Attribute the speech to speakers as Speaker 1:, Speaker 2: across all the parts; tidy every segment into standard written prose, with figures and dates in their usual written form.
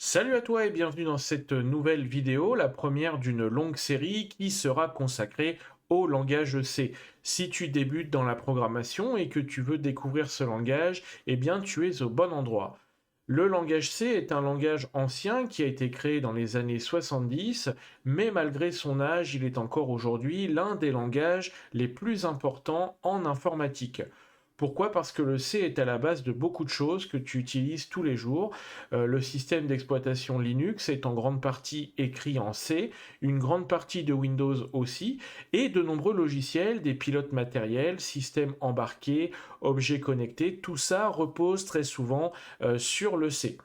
Speaker 1: Salut à toi et bienvenue dans cette nouvelle vidéo, la première d'une longue série qui sera consacrée au langage C. Si tu débutes dans la programmation et que tu veux découvrir ce langage, eh bien tu es au bon endroit. Le langage C est un langage ancien qui a été créé dans les années 70, mais malgré son âge, il est encore aujourd'hui l'un des langages les plus importants en informatique. Pourquoi? Parce que le C est à la base de beaucoup de choses que tu utilises tous les jours. Le système d'exploitation Linux est en grande partie écrit en C, une grande partie de Windows aussi, et de nombreux logiciels, des pilotes matériels, systèmes embarqués, objets connectés, tout ça repose très souvent sur le C.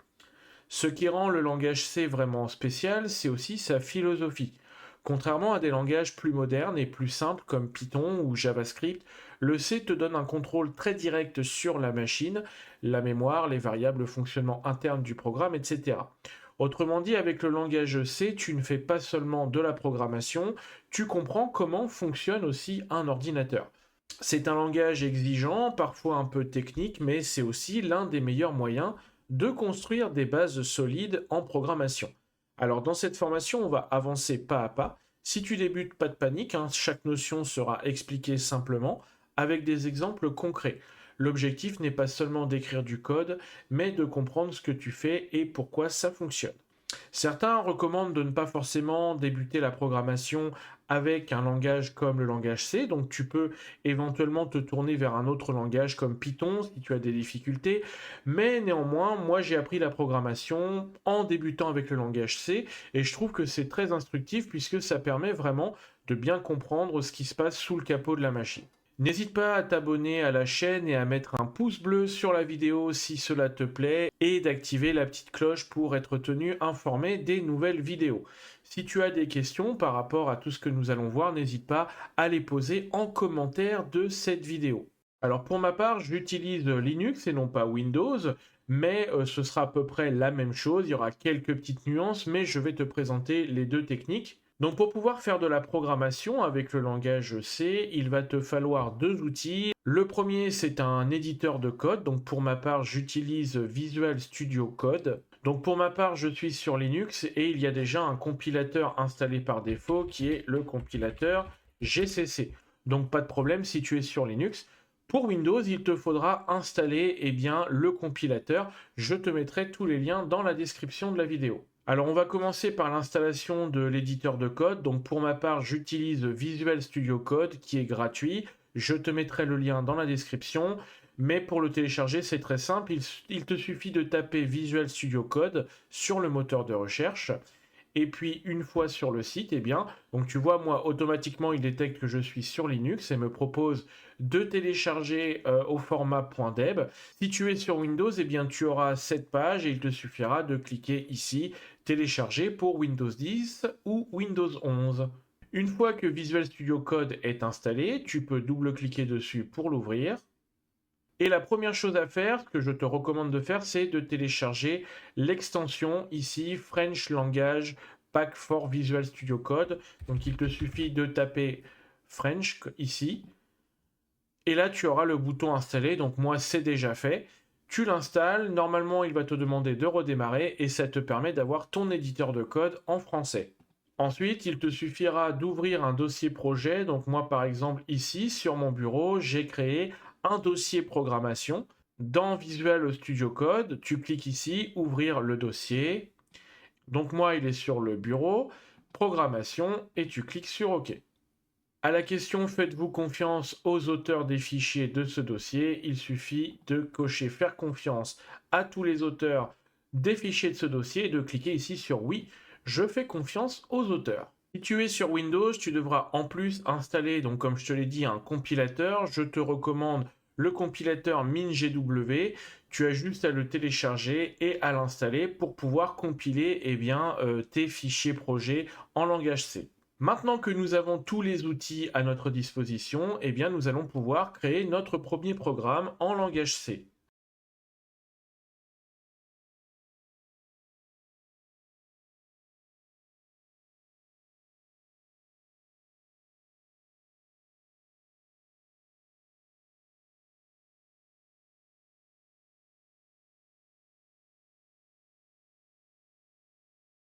Speaker 1: Ce qui rend le langage C vraiment spécial, c'est aussi sa philosophie. Contrairement à des langages plus modernes et plus simples comme Python ou JavaScript, le C te donne un contrôle très direct sur la machine, la mémoire, les variables, le fonctionnement interne du programme, etc. Autrement dit, avec le langage C, tu ne fais pas seulement de la programmation, tu comprends comment fonctionne aussi un ordinateur. C'est un langage exigeant, parfois un peu technique, mais c'est aussi l'un des meilleurs moyens de construire des bases solides en programmation. Alors dans cette formation, on va avancer pas à pas. Si tu débutes, pas de panique, hein, chaque notion sera expliquée simplement avec des exemples concrets. L'objectif n'est pas seulement d'écrire du code, mais de comprendre ce que tu fais et pourquoi ça fonctionne. Certains recommandent de ne pas forcément débuter la programmation avec un langage comme le langage C, donc tu peux éventuellement te tourner vers un autre langage comme Python si tu as des difficultés, mais néanmoins, moi j'ai appris la programmation en débutant avec le langage C et je trouve que c'est très instructif puisque ça permet vraiment de bien comprendre ce qui se passe sous le capot de la machine. N'hésite pas à t'abonner à la chaîne et à mettre un pouce bleu sur la vidéo si cela te plaît et d'activer la petite cloche pour être tenu informé des nouvelles vidéos. Si tu as des questions par rapport à tout ce que nous allons voir, n'hésite pas à les poser en commentaire de cette vidéo. Alors pour ma part, j'utilise Linux et non pas Windows, mais ce sera à peu près la même chose. Il y aura quelques petites nuances, mais je vais te présenter les deux techniques. Donc pour pouvoir faire de la programmation avec le langage C, il va te falloir deux outils. Le premier, c'est un éditeur de code. Donc pour ma part, j'utilise Visual Studio Code. Donc pour ma part, je suis sur Linux et il y a déjà un compilateur installé par défaut qui est le compilateur GCC. Donc pas de problème si tu es sur Linux. Pour Windows, il te faudra installer le compilateur. Je te mettrai tous les liens dans la description de la vidéo. Alors on va commencer par l'installation de l'éditeur de code. Donc pour ma part, j'utilise Visual Studio Code qui est gratuit. Je te mettrai le lien dans la description. Mais pour le télécharger, c'est très simple. Il te suffit de taper Visual Studio Code sur le moteur de recherche. Et puis une fois sur le site, donc tu vois, moi, automatiquement, il détecte que je suis sur Linux et me propose de télécharger au format .deb. Si tu es sur Windows, tu auras cette page et il te suffira de cliquer ici, télécharger pour Windows 10 ou Windows 11. Une fois que Visual Studio Code est installé, tu peux double-cliquer dessus pour l'ouvrir. Et la première chose à faire, que je te recommande de faire, c'est de télécharger l'extension ici, French Language Pack for Visual Studio Code. Donc il te suffit de taper French ici. Et là, tu auras le bouton installé. Donc moi, c'est déjà fait. Tu l'installes. Normalement, il va te demander de redémarrer et ça te permet d'avoir ton éditeur de code en français. Ensuite, il te suffira d'ouvrir un dossier projet. Donc moi, par exemple, ici, sur mon bureau, j'ai créé un dossier programmation. Dans Visual Studio Code, tu cliques ici, ouvrir le dossier. Donc moi, il est sur le bureau, programmation, et tu cliques sur OK. À la question faites-vous confiance aux auteurs des fichiers de ce dossier, il suffit de cocher faire confiance à tous les auteurs des fichiers de ce dossier et de cliquer ici sur oui, je fais confiance aux auteurs. Si tu es sur Windows, tu devras en plus installer, donc comme je te l'ai dit, un compilateur. Je te recommande le compilateur MinGW. Tu as juste à le télécharger et à l'installer pour pouvoir compiler tes fichiers projets en langage C. Maintenant que nous avons tous les outils à notre disposition, nous allons pouvoir créer notre premier programme en langage C.